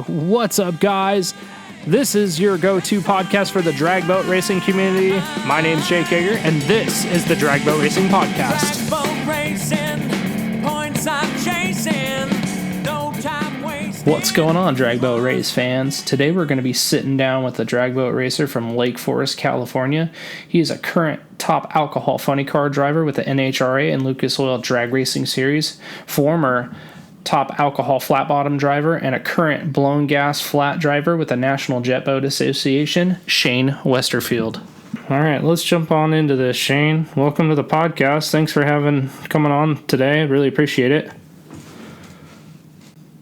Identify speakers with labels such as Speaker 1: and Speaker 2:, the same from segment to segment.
Speaker 1: What's up, guys? This is your go-to podcast for the drag boat racing community. My name's Jake Yeager, and this is the Drag Boat Racing Podcast.
Speaker 2: Drag boat racing, points I'm chasing, no time wasting.
Speaker 1: What's going on, drag boat race fans? Today we're going to be sitting down with a drag boat racer from Lake Forest, California. He is a current top alcohol funny car driver with the NHRA and Lucas Oil Drag Racing Series, former top alcohol flatbottom driver, and a current blown gas flat driver with the National Jet Boat Association, Shane Westerfield. All right, let's jump on into this, Shane. Welcome to the podcast. Thanks for coming on today. I really appreciate it.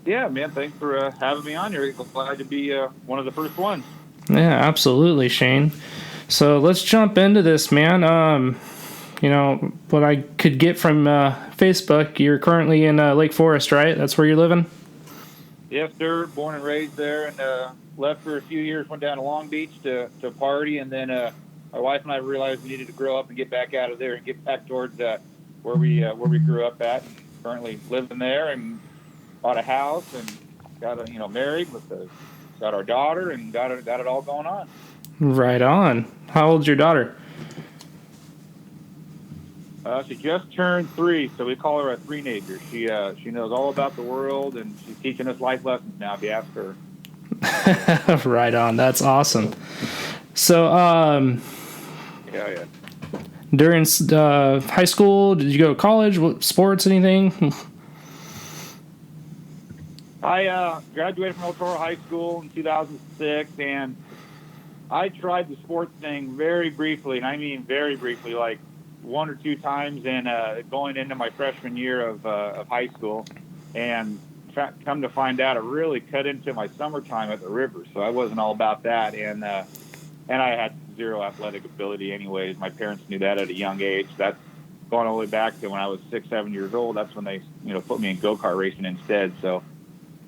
Speaker 3: Yeah, man, thanks for having me on here. Glad to be one of the first ones.
Speaker 1: Yeah, absolutely, Shane. So let's jump into this, man. What I could get from Facebook, you're currently in Lake Forest, right? That's where you're living?
Speaker 3: Yes, sir. Born and raised there, and left for a few years, went down to Long Beach to party, and then my wife and I realized we needed to grow up and get back out of there and get back towards where we grew up at. And currently living there and bought a house and got married got our daughter and got it all going on. Right on. How old's your daughter? She just turned 3, so we call her a three-nager. She knows all about the world, and she's teaching us life lessons now, if you ask her.
Speaker 1: Right on. That's awesome. So,
Speaker 3: Yeah.
Speaker 1: during high school, did you go to college? What, sports, anything?
Speaker 3: I graduated from El Toro High School in 2006, and I tried the sports thing very briefly, and I mean very briefly, like one or two times going into my freshman year of high school, and come to find out it really cut into my summertime at the river, so I wasn't all about that, and I had zero athletic ability anyways. My parents knew that at a young age. That's going all the way back to when I was 6-7 years old. That's when they put me in go-kart racing instead. So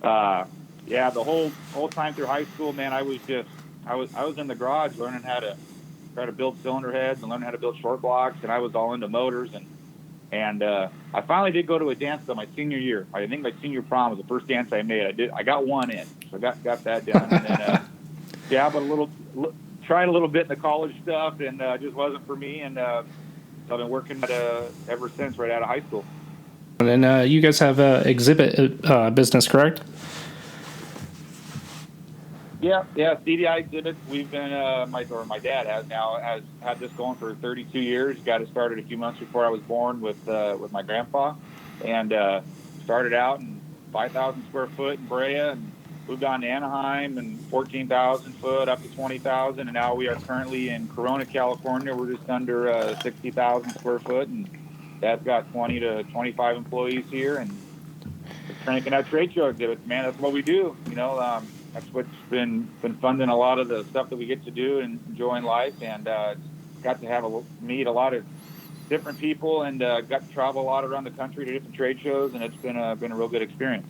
Speaker 3: the whole time through high school, man, I was in the garage learning how to try to build cylinder heads and learn how to build short blocks, and I was all into motors, and I finally did go to a dance though my senior year. I think my senior prom was the first dance I made. I got one in, so I got that done. And then tried a little bit in the college stuff, and just wasn't for me, and I've been working ever since, right out of high school.
Speaker 1: And then you guys have an exhibit business, correct?
Speaker 3: Yeah, CDI exhibits. We've been my dad has had this going for 32 years. Got it started a few months before I was born with my grandpa, and started out in 5,000 square foot in Brea, and moved on to Anaheim and 14,000 foot up to 20,000, and now we are currently in Corona, California. We're just under 60,000 square foot, and Dad's got 20 to 25 employees here, and we're cranking out trade show exhibits. Man, that's what we do. That's what's been funding a lot of the stuff that we get to do and enjoying life, and got to meet a lot of different people, and got to travel a lot around the country to different trade shows, and it's been a real good experience.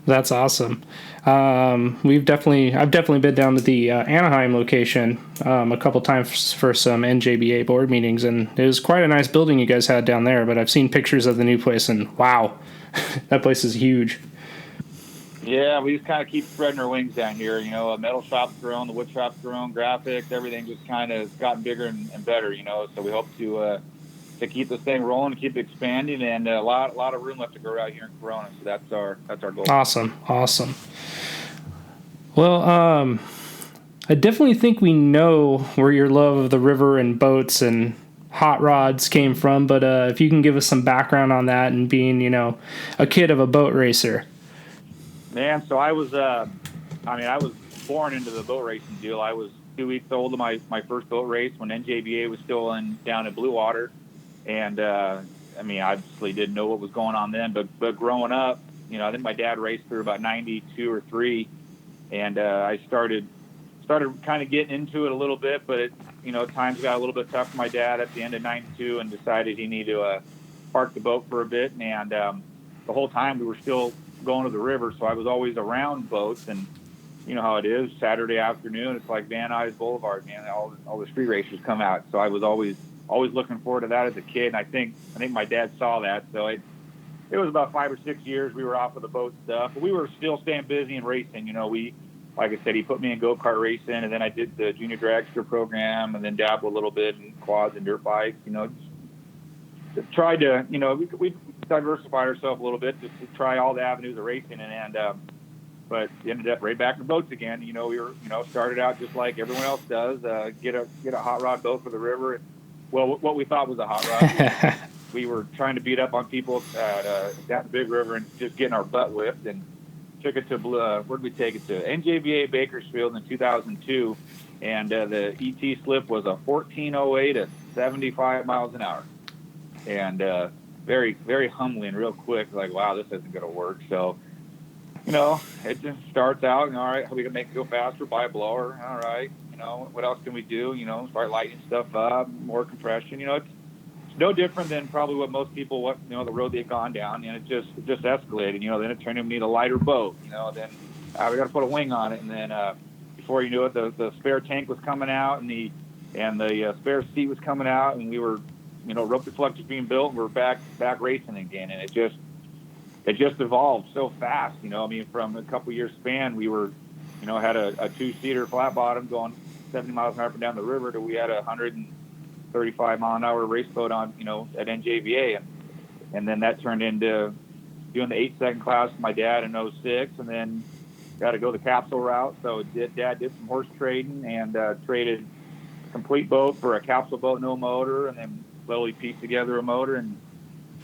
Speaker 1: That's awesome. I've definitely been down to the Anaheim location a couple times for some NJBA board meetings, and it was quite a nice building you guys had down there. But I've seen pictures of the new place, and wow, that place is huge.
Speaker 3: Yeah, we just kind of keep spreading our wings down here. Metal shop's grown, the wood shop's grown, graphics, everything just kind of gotten bigger and better. So we hope to keep this thing rolling, keep expanding, and a lot of room left to grow out here in Corona. So that's our goal.
Speaker 1: Awesome. Well, I definitely think we know where your love of the river and boats and hot rods came from, but if you can give us some background on that and being, a kid of a boat racer.
Speaker 3: Man, so I was born into the boat racing deal. I was 2 weeks old in my first boat race when NJBA was still down in Blue Water. And, obviously didn't know what was going on then, but growing up, I think my dad raced through about 92 or 3. And, I started kind of getting into it a little bit, but times got a little bit tough for my dad at the end of 92 and decided he needed to park the boat for a bit. And, the whole time we were still going to the river. So I was always around boats, and you know how it is, Saturday afternoon, it's like Van Nuys Boulevard, man, all the street racers come out. So I was always looking forward to that as a kid. And I think my dad saw that. So it was about 5 or 6 years we were off of the boat stuff, but we were still staying busy and racing. Like I said, he put me in go-kart racing, and then I did the junior dragster program, and then dabbled a little bit in quads and dirt bikes. Just tried to, we diversified ourselves a little bit just to try all the avenues of racing, but ended up right back to boats again. We were, started out just like everyone else does, get a hot rod boat for the river. Well, what we thought was a hot rod. We were trying to beat up on people at down the Big River and just getting our butt whipped, and took it to where did we take it to? NJVA Bakersfield in 2002, and the ET slip was a 1408 at 75 miles an hour, and very, very humbling, real quick. Like, wow, this isn't going to work. So, it just starts out, and all right, how we can make it go faster? Buy a blower. All right, what else can we do? Start lighting stuff up, more compression. It's no different than probably what most people, the road they've gone down, and it just escalated. Then it turned into need a lighter boat. Then we got to put a wing on it, and then before you knew it, the spare tank was coming out, and the spare seat was coming out, and we were, rope deflectors being built, and we're back racing again, and it just evolved so fast. From a couple years span, we were, had a 2-seater flat bottom going 70 miles an hour up and down the river, to we had 135 mile an hour race boat on, at NJVA. And then that turned into doing the 8-second class with my dad in '06, and then got to go the capsule route. So Dad did some horse trading, and traded a complete boat for a capsule boat, no motor, and then slowly pieced together a motor. And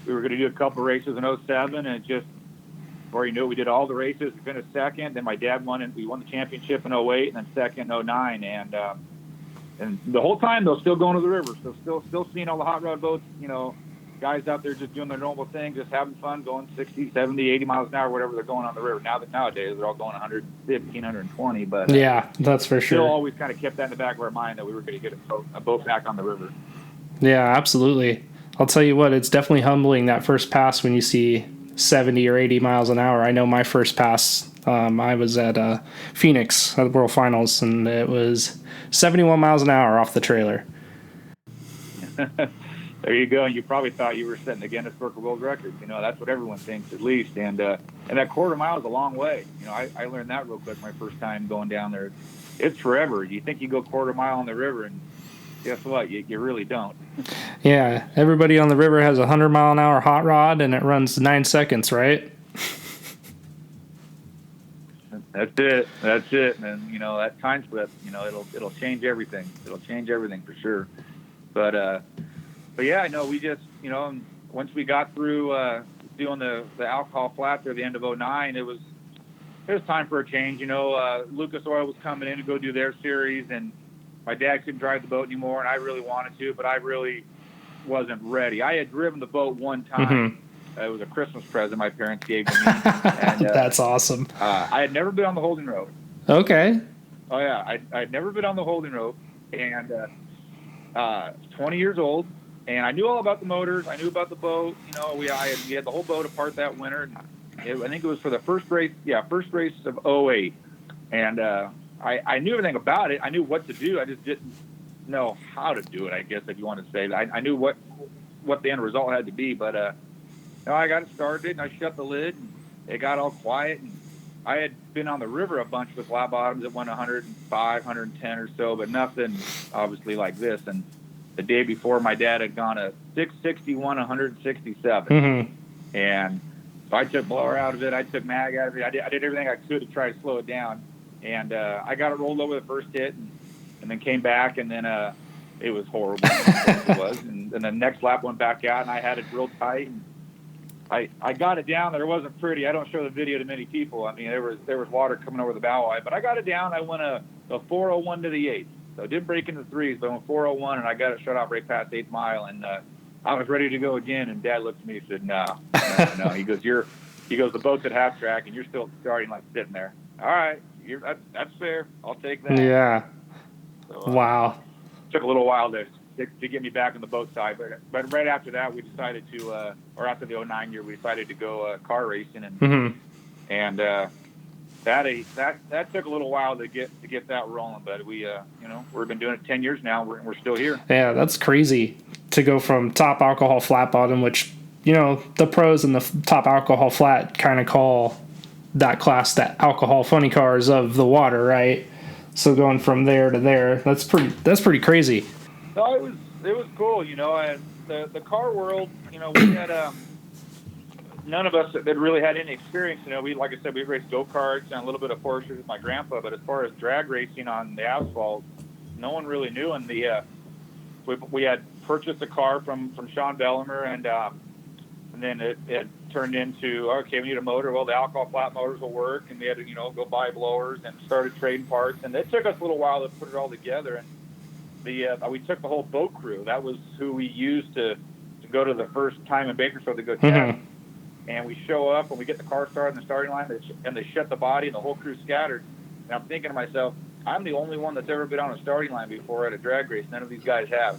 Speaker 3: we were going to do a couple races in '07, and it just, before you knew it, we did all the races. We finished second. Then my dad won, and we won the championship in '08, and then second in '09. And the whole time, though, still going to the river. So still seeing all the hot rod boats, guys out there just doing their normal thing, just having fun, going 60, 70, 80 miles an hour, whatever they're going on the river. Nowadays, they're all going 115, 120. But
Speaker 1: yeah, that's for sure.
Speaker 3: Still always kind of kept that in the back of our mind that we were going to get a boat back on the river.
Speaker 1: Yeah, absolutely. I'll tell you what, it's definitely humbling that first pass when you see 70 or 80 miles an hour. I know my first pass, I was at Phoenix at the World Finals, and it was 71 miles an hour off the trailer.
Speaker 3: There you go. And you probably thought you were setting the Guinness Book of World Records. That's what everyone thinks, at least. And that quarter mile is a long way. I learned that real quick my first time going down there. It's forever. You think you go quarter mile on the river, and guess what? You really don't.
Speaker 1: Yeah. Everybody on the river has a 100 mile an hour hot rod, and it runs 9 seconds, right?
Speaker 3: That's it. And that time slip, it'll change everything. It'll change everything for sure. But yeah, I know we just, once we got through doing the alcohol flat there at the end of '09, it was time for a change. Lucas Oil was coming in to go do their series, and my dad couldn't drive the boat anymore, and I really wanted to, but I really wasn't ready. I had driven the boat one time. Mm-hmm. It was a Christmas present my parents gave me. And,
Speaker 1: that's awesome.
Speaker 3: I had never been on the holding rope.
Speaker 1: Okay.
Speaker 3: Oh, yeah. I'd never been on the holding rope, and 20 years old, and I knew all about the motors. I knew about the boat. We had the whole boat apart that winter. And I think it was for the first race of '08. And I knew everything about it. I knew what to do. I just didn't know how to do it, I guess, if you want to say that. I knew what the end result had to be, but I got it started, and I shut the lid, and it got all quiet. And I had been on the river a bunch with flat bottoms that went 105, 110 or so, but nothing obviously like this. And the day before, my dad had gone a 661, 167.
Speaker 1: Mm-hmm.
Speaker 3: And so I took blower out of it. I took mag out of it. I did everything I could to try to slow it down. And I got it rolled over the first hit, and then came back, and then it was horrible. It was. And the next lap went back out, and I had it drilled tight. And I got it down there. It wasn't pretty. I don't show the video to many people. I mean, there was water coming over the bow eye, but I got it down. I went a 401 to the 8th. So I didn't break into threes, but I went 401, and I got it shut off right past 8th mile. And I was ready to go again, and Dad looked at me and said, no. He goes, the boat's at half track, and you're still starting like sitting there. All right, that's fair. I'll take that.
Speaker 1: Yeah.
Speaker 3: So,
Speaker 1: wow.
Speaker 3: Took a little while to get me back on the boat side, but right after that, we decided to, or after the '09 year, we decided to go car racing, and
Speaker 1: mm-hmm.
Speaker 3: and that took a little while to get that rolling. But we've been doing it 10 years now. We're still here.
Speaker 1: Yeah, that's crazy to go from top alcohol flat bottom, which the pros and the top alcohol flat kind of call that class the alcohol funny cars of the water, right? So going from there to there, that's pretty crazy.
Speaker 3: No, it was cool, and the car world, we had none of us that really had any experience. We, like I said, we raced go-karts and a little bit of Porsches with my grandpa, but as far as drag racing on the asphalt, no one really knew. And we had purchased a car from Sean Bellimer, and then it turned into, okay, we need a motor. Well, the alcohol flat motors will work, and we had to go buy blowers and started trading parts. And it took us a little while to put it all together. And we took the whole boat crew. That was who we used to go to the first time in Bakersfield to go test. And we show up and we get the car started in the starting line, and they shut the body, and the whole crew scattered. And I'm thinking to myself, I'm the only one that's ever been on a starting line before at a drag race. None of these guys have.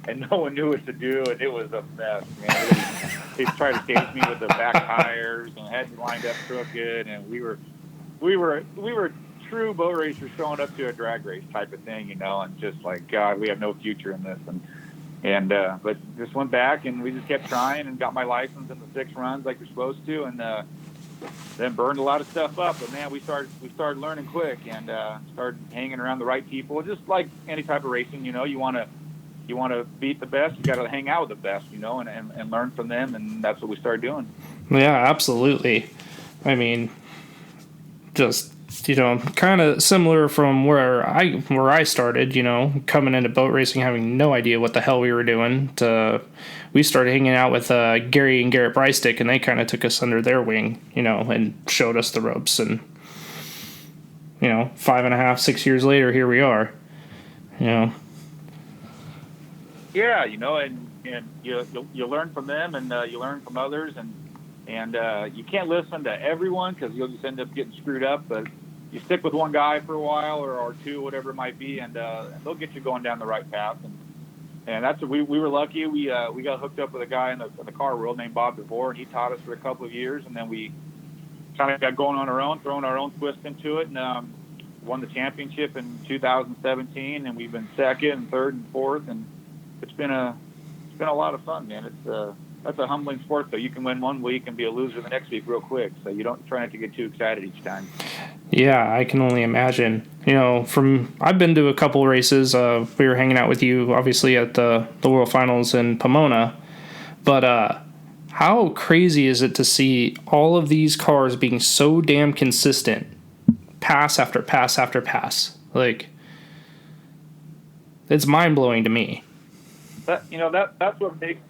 Speaker 3: And no one knew what to do, and it was a mess, man. They tried to stage me with the back tires and had me lined up crooked, and we were true boat racers showing up to a drag race type of thing, and just like, God, we have no future in this. But just went back, and we just kept trying and got my license in the 6 runs like you're supposed to, and then burned a lot of stuff up. But man, we started learning quick, and started hanging around the right people. Just like any type of racing, you want to beat the best, you got to hang out with the best, and learn from them, and that's what we started doing.
Speaker 1: Yeah, absolutely. I mean, just kind of similar from where I started, coming into boat racing, having no idea what the hell we were doing. We started hanging out with Gary and Garrett Brystick, and they kind of took us under their wing, and showed us the ropes. And 5.5, 6 years later, here we are.
Speaker 3: Yeah, and you learn from them, and you learn from others, and you can't listen to everyone because you'll just end up getting screwed up. But you stick with one guy for a while, or two, whatever it might be, and they'll get you going down the right path. And that's what we were lucky. We got hooked up with a guy in the car world named Bob DeVore, and he taught us for a couple of years, and then we kind of got going on our own, throwing our own twist into it, and won the championship in 2017, and we've been second and third and fourth, and it's been a lot of fun, man. That's a humbling sport, though. You can win one week and be a loser the next week real quick, so you don't try not to get too excited each time.
Speaker 1: Yeah, I can only imagine. I've been to a couple races. We were hanging out with you, obviously, at the World Finals in Pomona. But how crazy is it to see all of these cars being so damn consistent, pass after pass after pass? Like, it's mind-blowing to me.
Speaker 3: That's what makes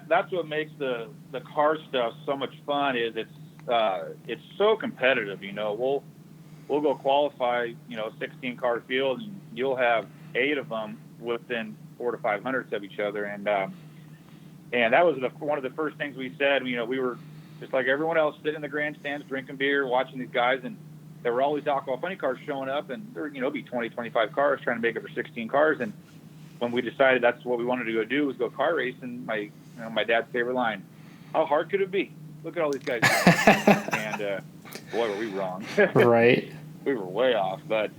Speaker 3: that's what makes the car stuff so much fun. Is it's so competitive. We'll go qualify 16 car field, and you'll have 8 of them within 400 to 500 of each other, and that was one of the first things we said. We were just like everyone else, sitting in the grandstands drinking beer, watching these guys, and there were all these alcohol funny cars showing up, and there be 20, 25 cars trying to make it for 16 cars. And when we decided that's what we wanted to go do, was go car racing, my dad's favorite line, how hard could it be? Look at all these guys. And boy, were we wrong.
Speaker 1: Right.
Speaker 3: We were way off. But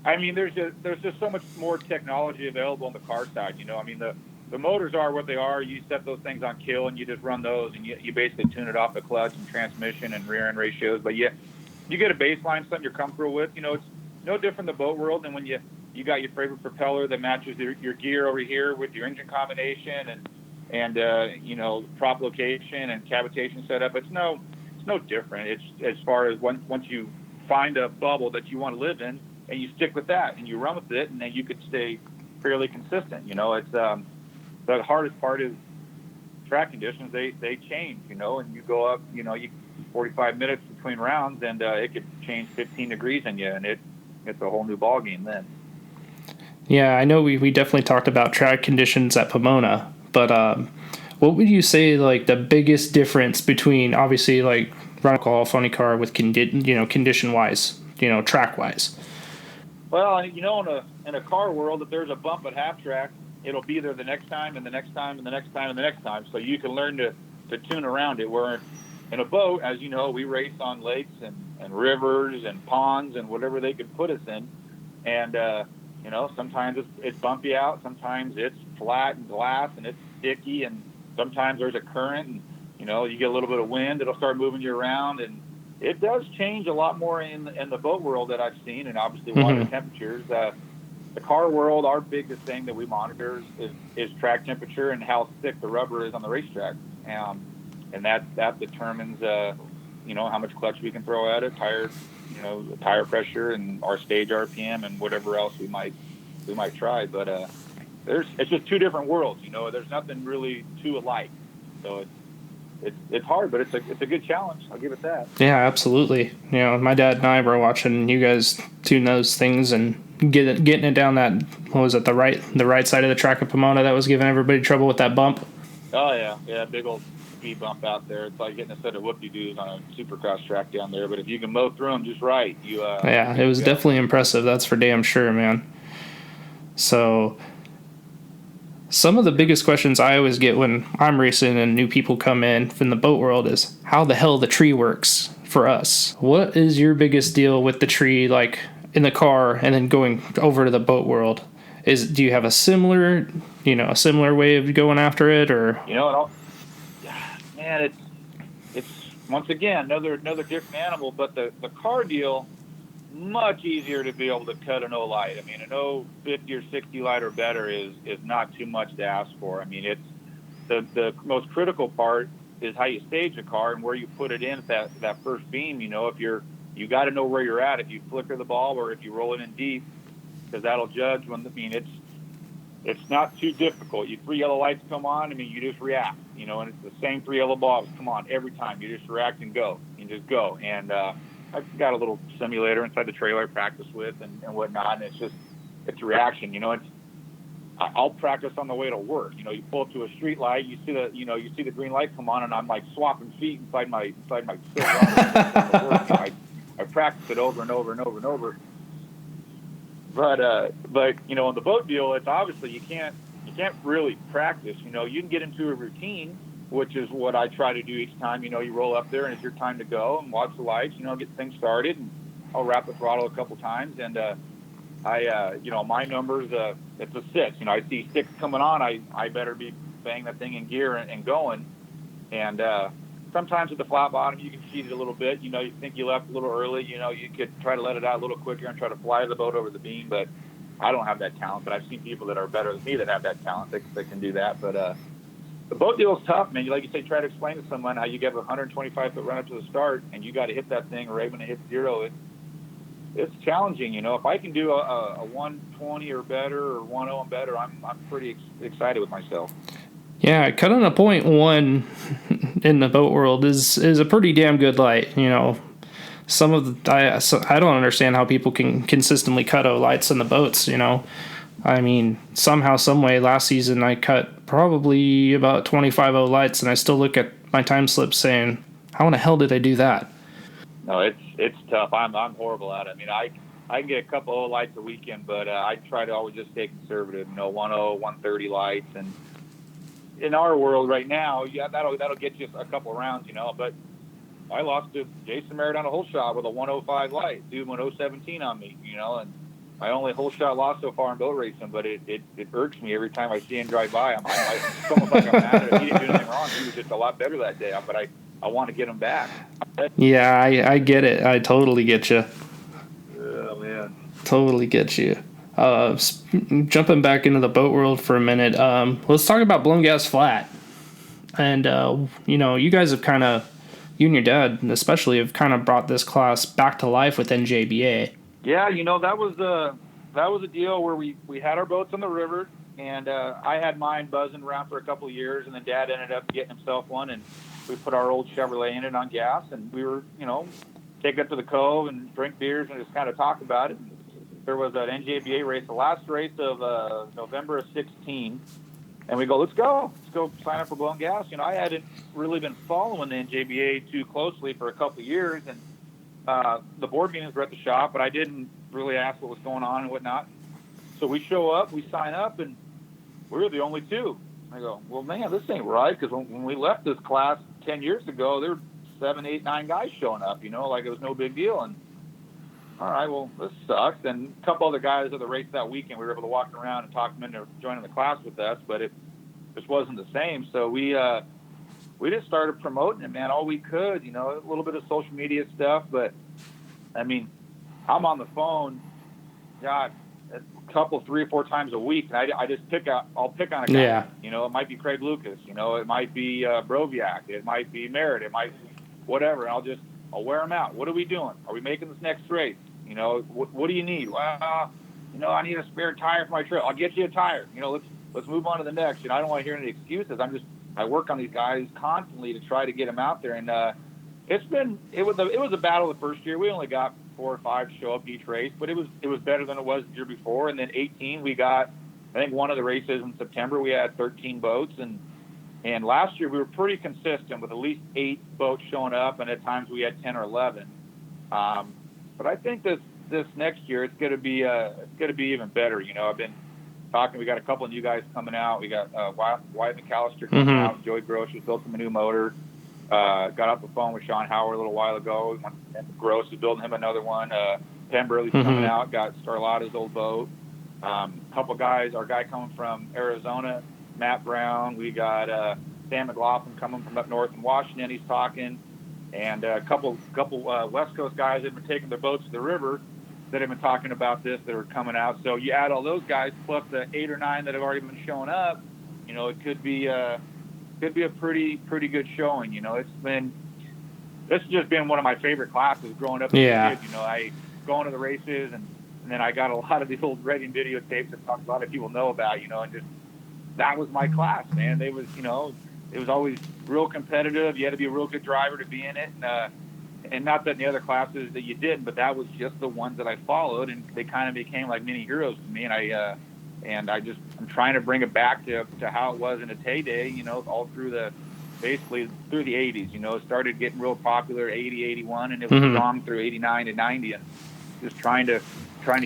Speaker 3: I mean, there's just so much more technology available on the car side. The motors are what they are. You set those things on kill, and you just run those, and you basically tune it off the clutch and transmission and rear end ratios. But you get a baseline, something you're comfortable with. It's no different in the boat world than when you got your favorite propeller that matches your gear over here with your engine combination and prop location and cavitation setup. It's no different. It's as far as once you find a bubble that you want to live in, and you stick with that and you run with it, and then you could stay fairly consistent. It's the hardest part is track conditions. They change, and you go up, 45 minutes between rounds, and it could change 15 degrees in you, and it's a whole new ball game then.
Speaker 1: Yeah, I know we definitely talked about track conditions at Pomona, but what would you say, like, the biggest difference between, obviously, like, run alcohol funny car with condition wise, track wise?
Speaker 3: Well, in a car world, if there's a bump at half track, it'll be there the next time and the next time and the next time and the next time. So you can learn to tune around it. Where in a boat, as you know, we race on lakes and rivers and ponds and whatever they could put us in. And, sometimes it's bumpy out. Sometimes it's flat and glass and it's sticky. And sometimes there's a current, and you get a little bit of wind, it'll start moving you around, and it does change a lot more in the boat world that I've seen, and obviously water temperatures. The car world, our biggest thing that we monitor is track temperature and how thick the rubber is on the racetrack, and that determines how much clutch we can throw at it, tire pressure, and our stage RPM, and whatever else we might try. But it's just two different worlds. There's nothing really too alike. So it's hard, but it's a good challenge. I'll give it that.
Speaker 1: Yeah, absolutely. My dad and I were watching you guys tune those things and getting it down that, what was it, the right side of the track of Pomona that was giving everybody trouble with that bump.
Speaker 3: Oh yeah, big old speed bump out there. It's like getting a set of whoop-de-doos on a supercross track down there. But if you can mow through them just right,
Speaker 1: yeah, it was definitely impressive. That's for damn sure, man. So, some of the biggest questions I always get when I'm racing and new people come in from the boat world is how the hell the tree works for us. What is your biggest deal with the tree, like in the car and then going over to the boat world? Do you have a similar way of going after it, or?
Speaker 3: Man, it's once again another different animal, but the car deal, much easier to be able to cut an O light. I mean, an 50 or 60 light or better is not too much to ask for. I mean, it's the most critical part is how you stage a car and where you put it in at that first beam. If you got to know where you're at, if you flicker the ball or if you roll it in deep, because that'll judge it's not too difficult. 3 yellow lights come on, you just react, and it's the same 3 yellow balls come on every time. You just react and go. You just go. And I've got a little simulator inside the trailer I practice with and whatnot, and it's a reaction. I'll practice on the way to work. You pull up to a street light, you see the green light come on, and I'm like swapping feet inside my I practice it over and over and over and over. But in the boat deal, it's obviously you can't really practice. You can get into a routine, which is what I try to do each time. You roll up there and it's your time to go and watch the lights. Get things started, and I'll wrap the throttle a couple times. And my numbers, it's a 6. I see 6 coming on. I better be banging that thing in gear and going. And sometimes with the flat bottom, you can cheat it a little bit. You think you left a little early. You could try to let it out a little quicker and try to fly the boat over the beam. But I don't have that talent. But I've seen people that are better than me that have that talent that can do that. But the boat deal is tough, man. Like you say, try to explain to someone how you get a 125-foot run up to the start, and you got to hit that thing right when it hits zero. It's challenging. If I can do a 120 or better or 10 and better, I'm pretty excited with myself.
Speaker 1: Yeah, cutting a 0.1 in the boat world is a pretty damn good light. Some of the I don't understand how people can consistently cut O lights in the boats. Somehow, some way, last season I cut probably about 25 O lights, and I still look at my time slips saying, how in the hell did I do that?
Speaker 3: No, it's tough. I'm horrible at it. I can get a couple O lights a weekend, but I try to always just stay conservative. 10, 130 lights, and in our world right now, yeah, that'll get you a couple rounds, But I lost to Jason Merritt on a hole shot with a 105 light. Dude went 017 on me, and my only whole shot loss so far in boat racing. But it irks me every time I see him drive by. It's almost like I'm mad at him. He didn't do anything wrong. He was just a lot better that day. But I want to get him back.
Speaker 1: Yeah, I get it. I totally get you.
Speaker 3: Oh man,
Speaker 1: totally get you. Jumping back into the boat world for a minute, let's talk about blown gas flat. And you guys have kind of, you and your dad especially, have kind of brought this class back to life with NJBA.
Speaker 3: Yeah, that was a deal where we had our boats on the river, and I had mine buzzing around for a couple of years, and then Dad ended up getting himself one, and we put our old Chevrolet in it on gas, and we were take it up to the cove and drink beers and just kind of talk about it. There was an NJBA race, the last race of November of 16, and we go, let's go sign up for blown gas. I hadn't really been following the NJBA too closely for a couple of years, and the board meetings were at the shop, but I didn't really ask what was going on and whatnot. So we show up, we sign up, and we're the only two. I go, well, man, this ain't right, because when we left this class 10 years ago, there were 7, 8, 9 guys showing up, like it was no big deal. And all right, well, this sucks. And a couple other guys at the race that weekend, we were able to walk around and talk them into joining the class with us. But just wasn't the same. So we just started promoting it, man, all we could. You know, a little bit of social media stuff, but I mean, I'm on the phone, God, a couple, 3 or 4 times a week, and I just I'll pick on a guy.
Speaker 1: Yeah.
Speaker 3: You know, it might be Craig Lucas. You know, it might be Broviac. It might be Merritt. It might be whatever. And I'll wear them out. What are we doing? Are we making this next race? You know, what do you need? Well, you know, I need a spare tire for my trip. I'll get you a tire. You know, let's move on to the next. You know, I don't want to hear any excuses. I work on these guys constantly to try to get them out there, and it was a battle the first year. We only got 4 or 5 show up each race, but it was better than it was the year before. And then 18, we got, I think one of the races in September, we had 13 boats, and last year we were pretty consistent with at least 8 boats showing up, and at times we had 10 or 11. But I think this next year it's going to be even better. You know, I've been talking. We got a couple of new guys coming out. We got Wyatt McAllister coming out. Joey Gross has built him a new motor. Got off the phone with Sean Howard a little while ago. And Gross is building him another one. Penn Burley's coming out. Got Starlata's old boat. Couple guys. Our guy coming from Arizona, Matt Brown. We got Sam McLaughlin coming from up north in Washington. He's talking. And a couple West Coast guys that have been taking their boats to the river that have been talking about this that are coming out. So you add all those guys plus the 8 or 9 that have already been showing up, you know, it could be a pretty good showing. You know, this has just been one of my favorite classes growing up as a kid. You know, I going to the races and then I got a lot of these old Reading videotapes that a lot of people know about, you know, and just that was my class, man. It was always real competitive. You had to be a real good driver to be in it. And not that in the other classes that you didn't, but that was just the ones that I followed, and they kind of became like mini heroes to me. And I'm trying to bring it back to how it was in its heyday, you know, all through basically through the 80s. You know, it started getting real popular 80, 81, and it was strong through 89 and 90, and just trying to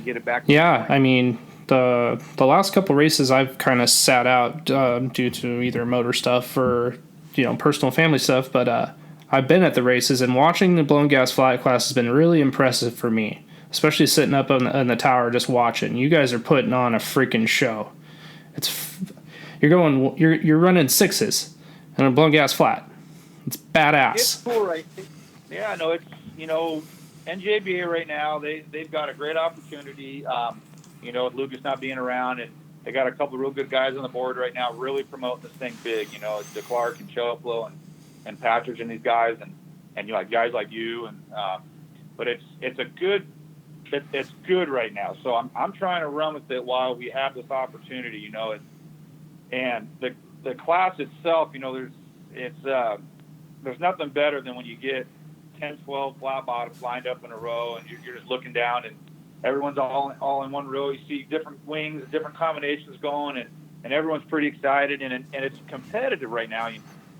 Speaker 3: get it back.
Speaker 1: Yeah, I mean, the last couple races I've kind of sat out due to either motor stuff or, you know, personal family stuff, but I've been at the races, and watching the blown gas flat class has been really impressive for me, especially sitting up on the tower just watching. You guys are putting on a freaking show. You're running 6s and a blown gas flat. It's badass.
Speaker 3: It's cool, right? Yeah, no, it's, you know, NJBA right now, they've got a great opportunity, you know, with Lucas not being around, and they got a couple of real good guys on the board right now really promoting this thing big, you know, DeClark and Choplo and Patrick and these guys, and you know, like guys like you, and but it's good right now. So I'm trying to run with it while we have this opportunity, you know. And the class itself, you know, there's nothing better than when you get 10, 12 flat bottoms lined up in a row, and you're just looking down, and everyone's all in one row. You see different wings, different combinations going, and everyone's pretty excited, and it's competitive right now.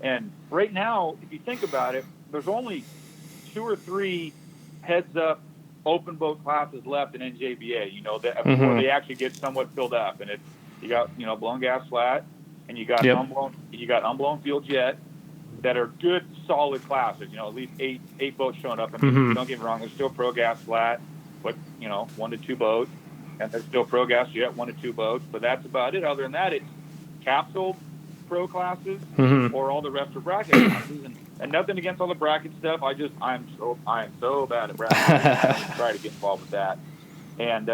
Speaker 3: And right now, if you think about it, there's only 2 or 3 heads-up open boat classes left in NJBA, you know, before they actually get somewhat filled up. And you got, you know, blown gas flat, and you got unblown field jet that are good, solid classes. You know, at least 8 boats showing up. I mean, don't get me wrong, there's still pro gas flat, but, you know, 1 to 2 boats, and there's still pro gas jet, 1 to 2 boats. But that's about it. Other than that, it's capsule pro classes or all the rest are bracket classes, and nothing against all the bracket stuff. I'm so bad at brackets. I try to get involved with that. And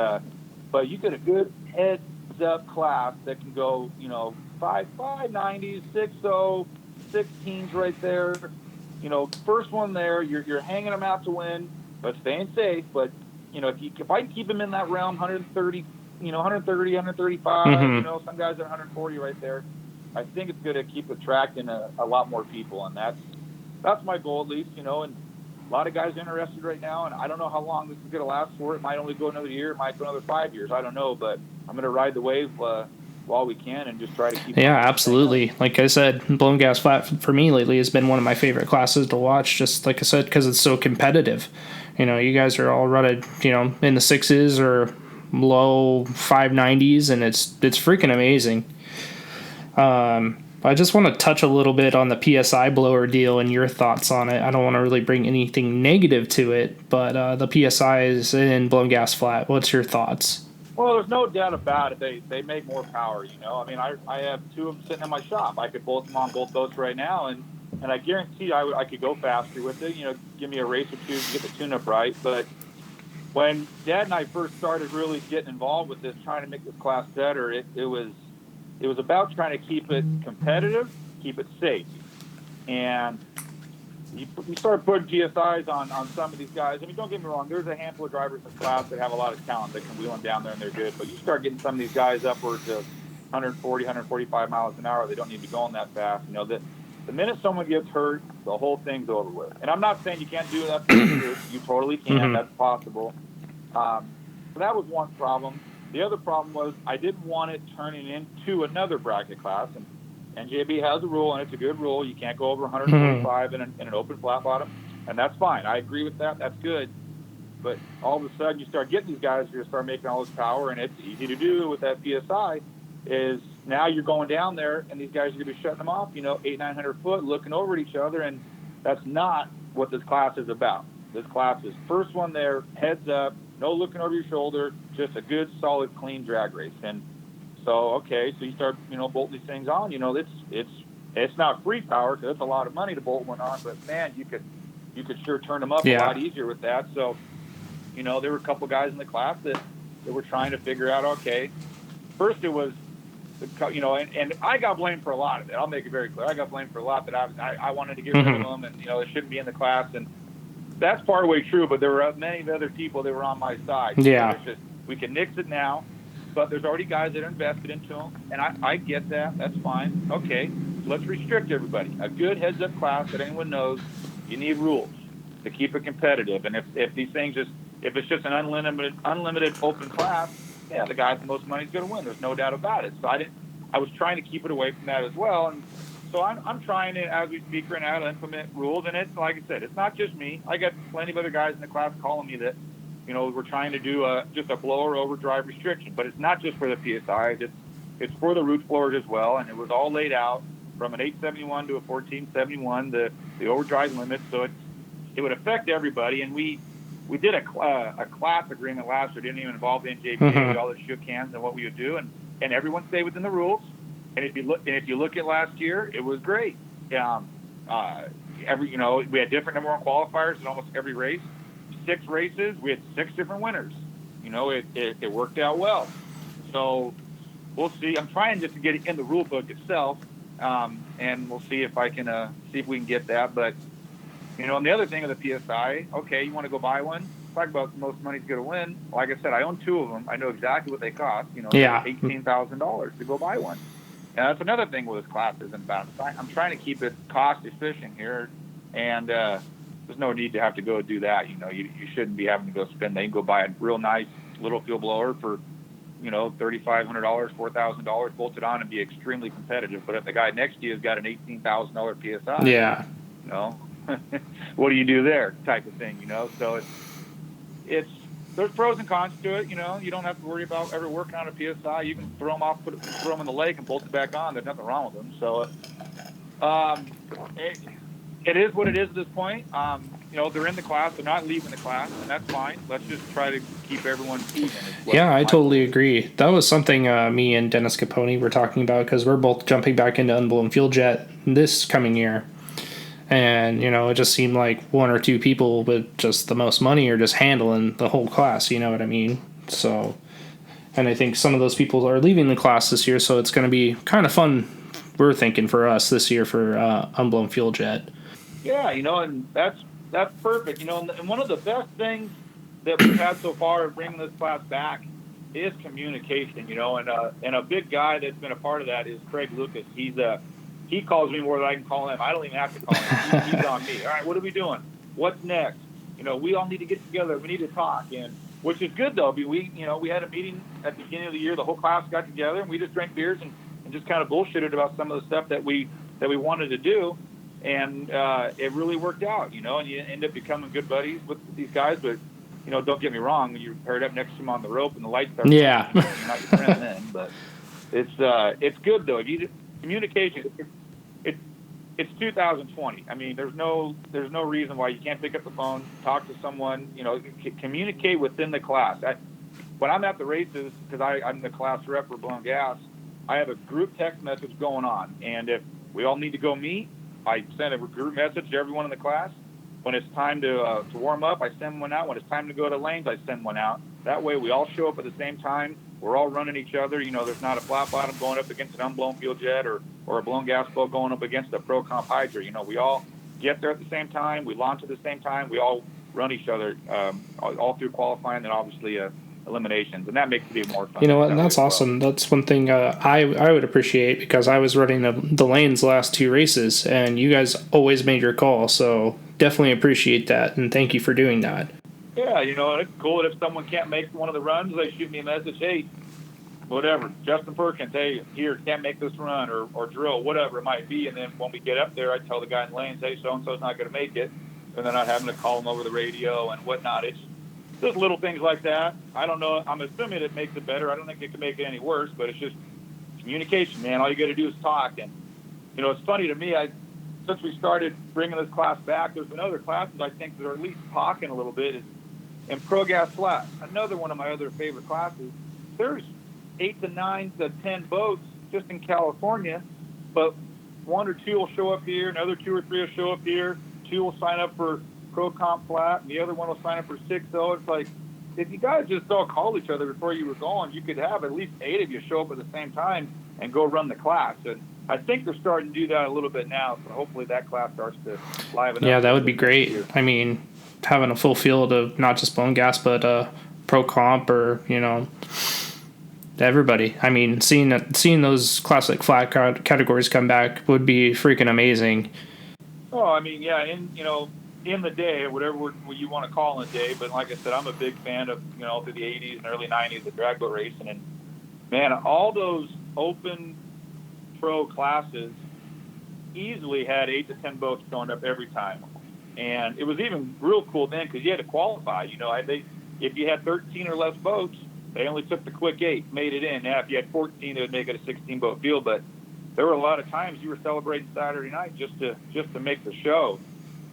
Speaker 3: but you get a good heads up class that can go, you know, 590s, 60, 16s right there. You know, first one there, you're hanging them out to win, but staying safe. But you know, if I can keep them in that realm, 130, you know, 130, 135, you know, some guys are 140 right there. I think it's going to keep attracting a lot more people, and that's my goal at least, you know. And a lot of guys interested right now, and I don't know how long this is going to last for. It might only go another year, it might go another 5 years. I don't know, but I'm going to ride the wave while we can and just try to keep.
Speaker 1: Yeah, absolutely. Like I said, blown gas flat for me lately has been one of my favorite classes to watch. Just like I said, because it's so competitive. You know, you guys are all running, you know, in the 6s or low 590s, and it's freaking amazing. I just want to touch a little bit on the PSI blower deal and your thoughts on it. I don't want to really bring anything negative to it, but the PSI is in blown gas flat. What's your thoughts?
Speaker 3: Well, there's no doubt about it. They make more power, you know. I mean, I have two of them sitting in my shop. I could bolt them on both boats right now, and I guarantee I could go faster with it. You know, give me a race or two to get the tune-up right. But when Dad and I first started really getting involved with this, trying to make this class better, it was about trying to keep it competitive, keep it safe, and you start putting GSIs on some of these guys. I mean, don't get me wrong. There's a handful of drivers in class that have a lot of talent that can wheel them down there and they're good. But you start getting some of these guys upwards of 140, 145 miles an hour. They don't need to be going that fast. You know, the minute someone gets hurt, the whole thing's over with. And I'm not saying you can't do that. You totally can.
Speaker 1: Mm-hmm.
Speaker 3: That's possible. So that was one problem. The other problem was I didn't want it turning into another bracket class. And NJB has a rule, and it's a good rule. You can't go over 145 in an open flat bottom, and that's fine. I agree with that. That's good. But all of a sudden, you start getting these guys who start making all this power, and it's easy to do with that PSI. Is now you're going down there, and these guys are going to be shutting them off, 800-900 foot, looking over at each other, and that's not what this class is about. This class is first one there, heads up, no looking over your shoulder, just a good, solid, clean drag race. And so, okay, so you start, bolting these things on. It's not free power because it's a lot of money to bolt one on, but man, you could sure turn them up a lot easier with that. So, there were a couple guys in the class that were trying to figure out, okay, first it was, and I got blamed for a lot of it. I'll make it very clear. I got blamed for a lot that I wanted to get rid of them, and they shouldn't be in the class, and that's part of the way true. But there were many other people that were on my side.
Speaker 1: Yeah,
Speaker 3: so we can nix it now. But there's already guys that are invested into them, and I get that. That's fine. Okay, let's restrict everybody. A good heads-up class that anyone knows, you need rules to keep it competitive. And if these things if it's just an unlimited open class, yeah, the guy with the most money is going to win. There's no doubt about it. So I was trying to keep it away from that as well. And so I'm trying to, as we speak right now, to implement rules. And it's like I said, it's not just me. I got plenty of other guys in the class calling me that, we're trying to do just a blower overdrive restriction, but it's not just for the PSI. It's for the root floors as well, and it was all laid out from an 871 to a 1471, the overdrive limit. So it would affect everybody, and we did a class agreement last year. Didn't even involve the NJPA.
Speaker 1: Mm-hmm.
Speaker 3: We all just shook hands on what we would do, and everyone stayed within the rules. And if you look at last year, it was great. We had different number one qualifiers in almost every race. 6 races, we had 6 different winners. It worked out well. So we'll see. I'm trying just to get it in the rule book itself, and we'll see if I can see if we can get that. But and the other thing of the PSI, okay, you want to go buy one? Talk about the most money's going to win. Like I said, I own 2 of them. I know exactly what they cost. $18,000 to go buy one. And that's another thing with this class isn't about. I'm trying to keep it cost efficient here, and there's no need to have to go do that. You shouldn't be having to go spend. They can go buy a real nice little fuel blower for, $3,500, $4,000, bolt it on and be extremely competitive. But if the guy next to you has got an $18,000 PSI,
Speaker 1: yeah,
Speaker 3: what do you do there? Type of thing, So it's there's pros and cons to it. You don't have to worry about ever working on a PSI. You can throw them off, throw them in the lake, and bolt it back on. There's nothing wrong with them. So it is what it is at this point. They're in the class. They're not leaving the class, and that's fine. Let's just try to keep everyone even.
Speaker 1: Yeah, I totally agree. That was something me and Dennis Capone were talking about because we're both jumping back into unblown fuel jet this coming year. And, it just seemed like 1 or 2 people with just the most money are just handling the whole class, you know what I mean? So, and I think some of those people are leaving the class this year, so it's going to be kind of fun, we're thinking, for us this year for unblown fuel jet. Yeah,
Speaker 3: and that's perfect. And one of the best things that we've had so far of bringing this class back is communication, and a big guy that's been a part of that is Craig Lucas. He calls me more than I can call him. I don't even have to call him. He's on me. All right, what are we doing? What's next? We all need to get together. We need to talk, and which is good though. We had a meeting at the beginning of the year. The whole class got together, and we just drank beers and just kind of bullshitted about some of the stuff that we wanted to do, and it really worked out. And you end up becoming good buddies with these guys. But don't get me wrong. When you're paired up next to them on the rope and the lights start, you're not your friend then. But it's good though. If you communication, it's 2020. I mean, there's no reason why you can't pick up the phone, talk to someone, communicate within the class. when I'm at the races, because I'm the class rep for Blown Gas, I have a group text message going on. And if we all need to go meet, I send a group message to everyone in the class. When it's time to warm up, I send one out. When it's time to go to lanes, I send one out. That way we all show up at the same time. We're all running each other. You know, there's not a flat bottom going up against an unblown fuel jet or a blown gas boat going up against a pro comp hydra. You know, we all get there at the same time. We launch at the same time. We all run each other all through qualifying and obviously eliminations. And that makes it even more fun.
Speaker 1: You know what? And that's awesome. Well. That's one thing I would appreciate, because I was running the lanes last 2 races and you guys always made your call. So definitely appreciate that. And thank you for doing that.
Speaker 3: Yeah, you know, it's cool that if someone can't make one of the runs, they shoot me a message, hey, whatever, Justin Perkins, hey, here, can't make this run, or drill, whatever it might be. And then when we get up there, I tell the guy in the lanes, hey, so-and-so's not going to make it. And they're not having to call them over the radio and whatnot. It's just little things like that. I don't know. I'm assuming it makes it better. I don't think it can make it any worse, but it's just communication, man. All you got to do is talk. And, you know, it's funny to me, since we started bringing this class back, there's been other classes I think that are at least talking a little bit. In Pro Gas Flat, another one of my other favorite classes, there's 8 to 9 to 10 boats just in California, but 1 or 2 will show up here, another 2 or 3 will show up here, 2 will sign up for Pro Comp Flat, and the other one will sign up for 6-0. It's like, if you guys just all called each other before you were going, you could have at least 8 of you show up at the same time and go run the class. And I think they're starting to do that a little bit now, so hopefully that class starts to liven up.
Speaker 1: Yeah, that would be great. I mean, having a full field of not just blown gas, but pro comp, or, you know, everybody. I mean, seeing those classic flat categories come back would be freaking amazing.
Speaker 3: Oh, I mean, yeah, in the day, whatever you want to call in the day, but like I said, I'm a big fan of, you know, through the 80s and early 90s of drag boat racing, and man, all those open pro classes easily had 8 to 10 boats showing up every time. And it was even real cool then because you had to qualify. You know, if you had 13 or less boats, they only took the quick 8, made it in. Now, if you had 14, they would make it a 16-boat field. But there were a lot of times you were celebrating Saturday night just to make the show.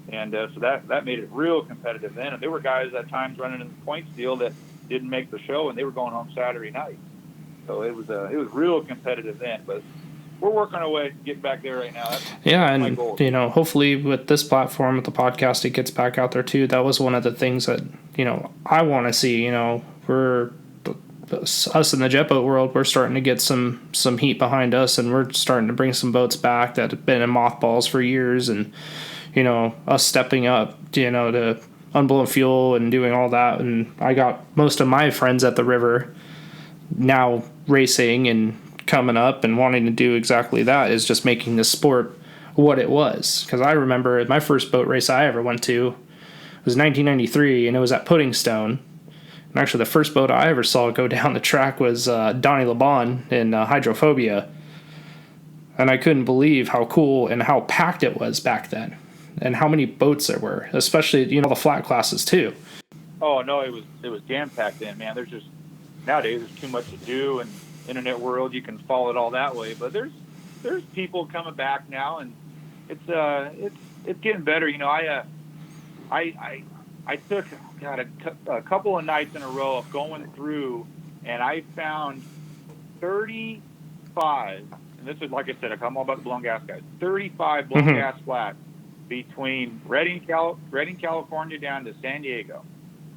Speaker 3: And so that made it real competitive then. And there were guys at times running in the points deal that didn't make the show, and they were going home Saturday night. So it was real competitive then. But we're working our way to get back there right now. That's my goal.
Speaker 1: You know, hopefully with this platform, with the podcast, it gets back out there too. That was one of the things that, you know, I want to see. You know, us in the jet boat world, we're starting to get some heat behind us, and we're starting to bring some boats back that have been in mothballs for years, and, you know, us stepping up, you know, to unblown fuel and doing all that. And I got most of my friends at the river now racing and coming up and wanting to do exactly that, is just making the sport what it was. Because I remember my first boat race I ever went to was 1993, and it was at Pudding Stone. And actually the first boat I ever saw go down the track was Donnie LeBon in Hydrophobia. And I couldn't believe how cool and how packed it was back then, and how many boats there were, especially, you know, the flat classes too.
Speaker 3: Oh no, it was jam packed then, man. There's just, nowadays there's too much to do, and internet world, you can follow it all that way. But there's people coming back now, and it's getting better. You know, I took a couple of nights in a row of going through, and I found 35, and this is, like I said, I'm all about the blown gas guys, 35 blown gas flats between Redding, California down to San Diego.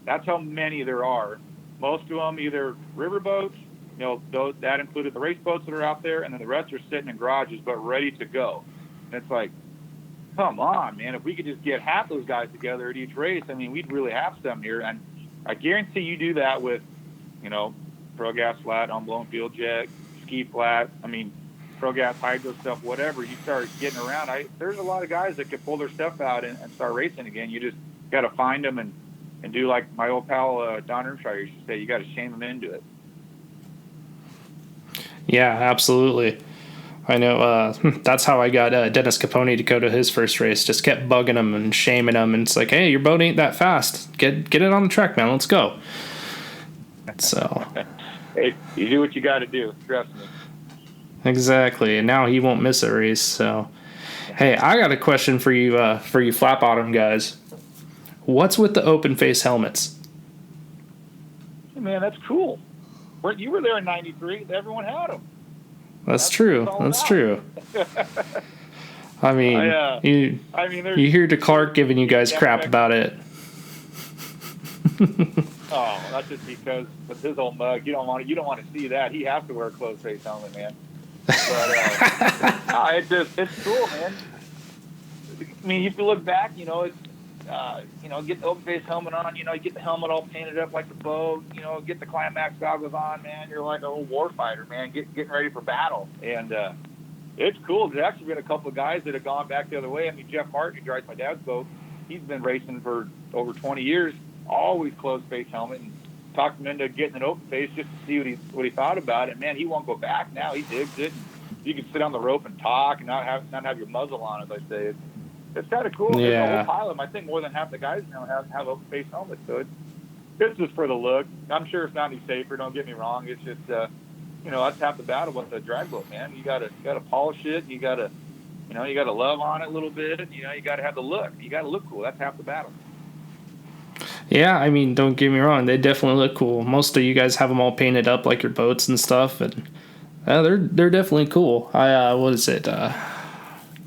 Speaker 3: That's how many there are. Most of them either river boats, you know, that included the race boats that are out there, and then the rest are sitting in garages but ready to go. And it's like, come on, man, if we could just get half those guys together at each race, I mean, we'd really have some here. And I guarantee you do that with, you know, Pro Gas Flat, unblown field jet, ski flat, I mean, Pro Gas hydro stuff, whatever. You start getting around, there's a lot of guys that could pull their stuff out and start racing again. You just got to find them and do like my old pal Don Ermshire used to say, you got to shame them into it.
Speaker 1: Yeah, absolutely. I know that's how I got Dennis Capone to go to his first race. Just kept bugging him and shaming him, and it's like, hey, your boat ain't that fast. Get it on the track, man. Let's go. So,
Speaker 3: hey, you do what you got to do. Trust me.
Speaker 1: Exactly, and now he won't miss a race. So, hey, I got a question for you flat bottom guys. What's with the open face helmets?
Speaker 3: Hey, man, that's cool. You were there in '93. Everyone had them.
Speaker 1: That's true. That's true. I mean, you hear DeClark giving you guys crap about it.
Speaker 3: Oh, that's just because with his old mug, you don't want to see that. He has to wear a closed face helmet, man. But it's cool, man. I mean, if you look back, it's get the open face helmet on, you get the helmet all painted up like the boat, get the Climax goggles on, man. You're like a little war fighter, man, getting ready for battle. And it's cool. There's actually been a couple of guys that have gone back the other way. I mean, Jeff Martin, who drives my dad's boat, he's been racing for over 20 years, always closed face helmet, and talked him into getting an open face just to see what he thought about it. Man, he won't go back now. He digs it. You can sit on the rope and talk and not have your muzzle on, as I say. It's kind of cool.
Speaker 1: Yeah.
Speaker 3: There's a whole pile of them. I think more than half the guys now have open face helmets. So it's just for the look. I'm sure it's not any safer. Don't get me wrong. It's just that's half the battle with the drag boat, man. You gotta polish it. You gotta love on it a little bit. You gotta have the look. You gotta look cool. That's half the battle.
Speaker 1: Yeah, I mean, don't get me wrong. They definitely look cool. Most of you guys have them all painted up like your boats and stuff, and they're definitely cool. What is it?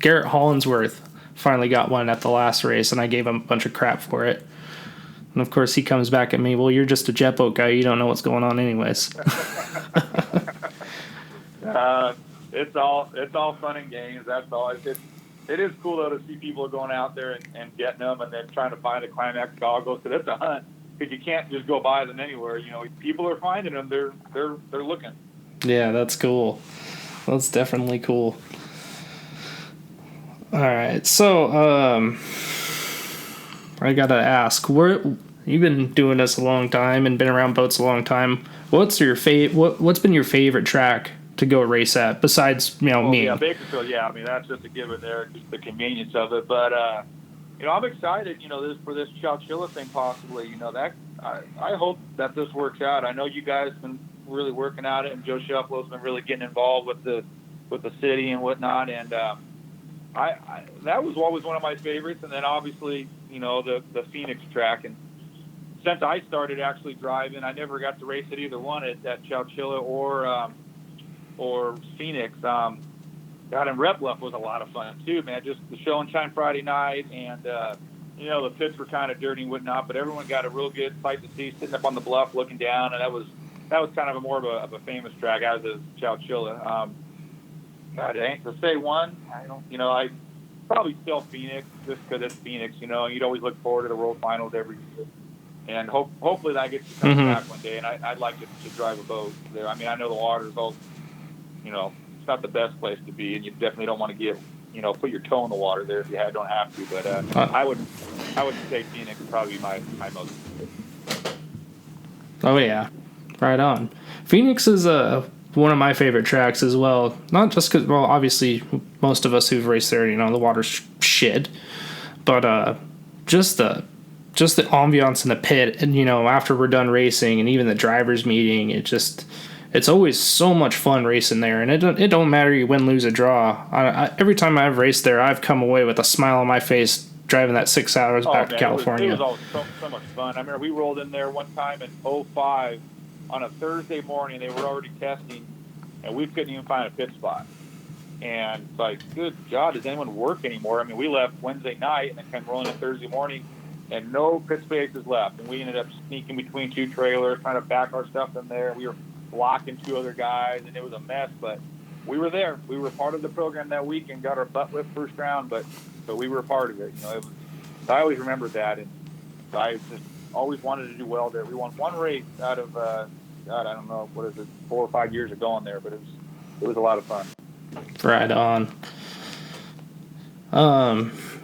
Speaker 1: Garrett Hollinsworth finally got one at the last race, and I gave him a bunch of crap for it. And of course, he comes back at me. Well, you're just a jet boat guy. You don't know what's going on, anyways.
Speaker 3: It's all fun and games. That's all. It is cool though to see people going out there and getting them, and then trying to find the Climax goggles. Because it's a hunt. Because you can't just go buy them anywhere. People are finding them. They're looking. Yeah,
Speaker 1: that's cool. That's definitely cool. All right, so I gotta ask, you've been doing this a long time and been around boats a long time. What's been your favorite track to go race at besides me?
Speaker 3: Yeah, Bakersfield. Yeah, I mean that's just a given there, just the convenience of it. But I'm excited. For this Chowchilla thing possibly. That I hope that this works out. I know you guys have been really working at it, and Joe Shufflo's been really getting involved with the city and whatnot, and. I that was always one of my favorites, and then obviously the Phoenix track. And since I started actually driving, I never got to race at either one at Chowchilla or Phoenix. And Rep Bluff was a lot of fun too, man. Just the show and shine Friday night, and the pits were kind of dirty and whatnot, but everyone got a real good sight to see sitting up on the bluff looking down, and that was kind of more of a famous track as is Chowchilla. God, to say one, I don't. I probably still Phoenix just because it's Phoenix. You'd always look forward to the World Finals every year, and hopefully that gets to come back one day. And I'd like to drive a boat there. I mean, I know the water's all, it's not the best place to be, and you definitely don't want to put your toe in the water there if you don't have to. But I would say Phoenix would probably be my most.
Speaker 1: Oh yeah, right on. Phoenix is one of my favorite tracks as well. Not just because, well, obviously most of us who've raced there, the water's shit, but just the ambiance in the pit, and after we're done racing, and even the drivers meeting, it's always so much fun racing there, and it don't matter you win, lose, or draw. Every time I've raced there, I've come away with a smile on my face driving that 6 hours back to California.
Speaker 3: It was always so much fun. I remember we rolled in there one time in 2005. On a Thursday morning, they were already testing, and we couldn't even find a pit spot. And it's like, good God, does anyone work anymore? I mean, we left Wednesday night and then came rolling in Thursday morning, and no pit spaces left. And we ended up sneaking between 2 trailers, trying to back our stuff in there. We were blocking 2 other guys, and it was a mess. But we were there. We were part of the program that week and got our butt whipped first round, but we were a part of it. I always remembered that, and I just always wanted to do well there. We won one race out of God, I don't know, 4 or 5 years of going there, but it was a lot of fun.
Speaker 1: Right on.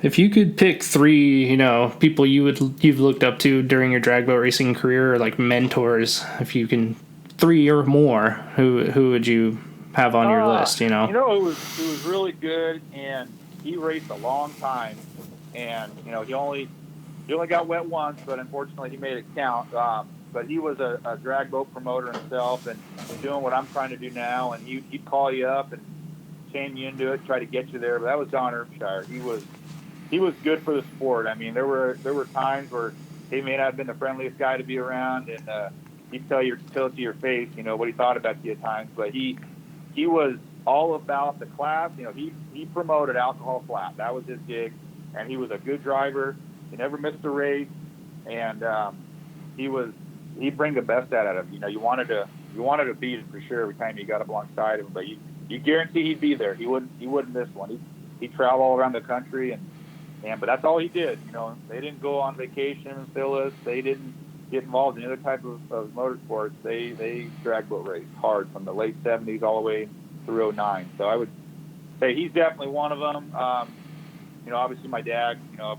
Speaker 1: If you could pick 3, people you've looked up to during your drag boat racing career, or like mentors, if you can, 3 or more, who would you have on your list?
Speaker 3: It was really good, and he raced a long time, and he only got wet once, but unfortunately he made it count. But he was a drag boat promoter himself, and doing what I'm trying to do now. And he'd call you up and chain you into it, try to get you there. But that was Don Irvshire. He was good for the sport. I mean, there were times where he may not have been the friendliest guy to be around, and he'd tell it to your face, you know, what he thought about you at times. But he was all about the class. You know, he promoted Alcohol Flat. That was his gig, and he was a good driver. He never missed a race, and he'd bring the best out of him. You know, you wanted to beat him for sure every time you got up alongside him. But you guarantee he'd be there. He wouldn't miss one. He'd travel all around the country, and but that's all he did. You know, they didn't go on vacation in Phyllis. They didn't get involved in any other type of motorsports. They drag boat raced hard from the late 70s all the way through 09. So I would say he's definitely one of them. You know, obviously my dad, you know,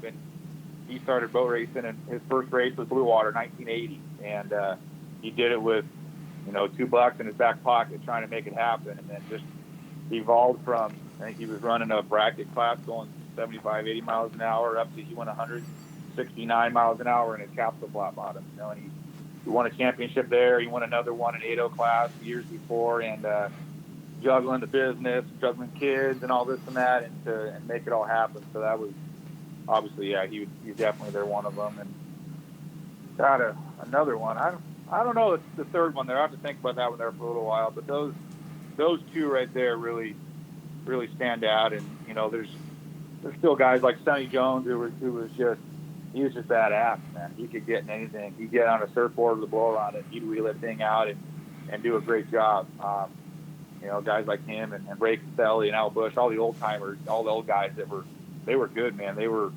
Speaker 3: he started boat racing, and his first race was Blue Water, 1980, and he did it with, you know, $2 in his back pocket trying to make it happen, and then just evolved from, I think he was running a bracket class going 75, 80 miles an hour up to he went 169 miles an hour in his capsule flat bottom. You know, and he won a championship there. He won another one in 80 class years before, and juggling the business, juggling kids, and all this and that, and make it all happen. So that was obviously, yeah, he's definitely there, one of them. And got another one. I don't know the third one there. I have to think about that one there for a little while. But those two right there really stand out. And you know, there's still guys like Sonny Jones who was just badass, man. He could get in anything. He'd get on a surfboard with a blower on it. He'd wheel that thing out and do a great job. You know, guys like him and Ray Castelli and Al Bush, all the old timers, all the old guys they were good, man. They were